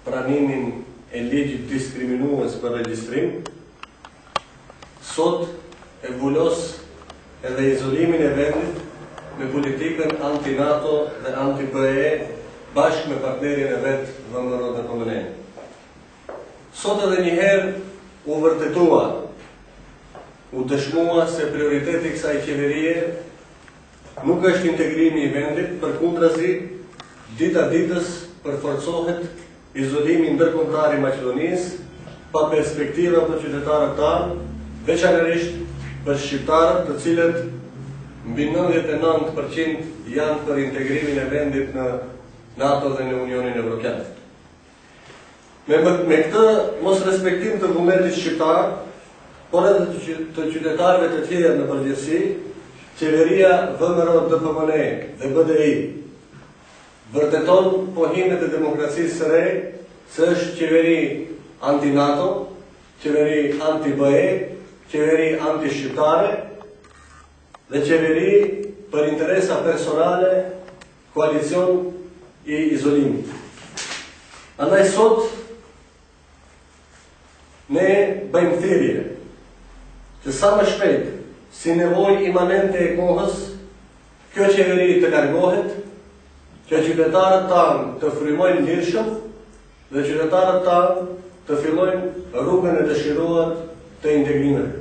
pranimin e ligjit diskriminues për regjistrim, sot e vulos edhe izolimin e vendit me politikën anti-NATO dhe anti-BE bashkë me partnerin e vetë VMRO dhe PMN. Sot edhe njëherë u vërtetua, u dëshmua se prioriteti kësaj qeverie nuk është integrimi i vendit, përkundrazi dita ditës përforcohet izolimi ndërkombëtar i Maqedonisë pa perspektiva për qytetarët tanë, veçanërisht për shqiptarët, të cilët mbi 99% janë për integrimin e vendit në NATO dhe në Unionin Evropian. Me këtë mos respektim të vullnetit shqiptar, por edhe të qytetarëve të tjerë në përgjithësi, qeveria VMRO, DPMN dhe BDI vërteton pohimet e demokracisë së re se është qeveri anti-NATO, qeveri anti-BE, qeveri anti-shqiptare dhe qeveri për interesa personale, koalicion i izolimit. Andaj sot ne bëjmë thirrje që sa më shpejt, si nevojë imanente e kohës, kjo qeveri të largohet, që qytetarët tanë të frymojnë lirshëm dhe qytetarët tanë të fillojnë rrugën e dëshiruar të integrimit.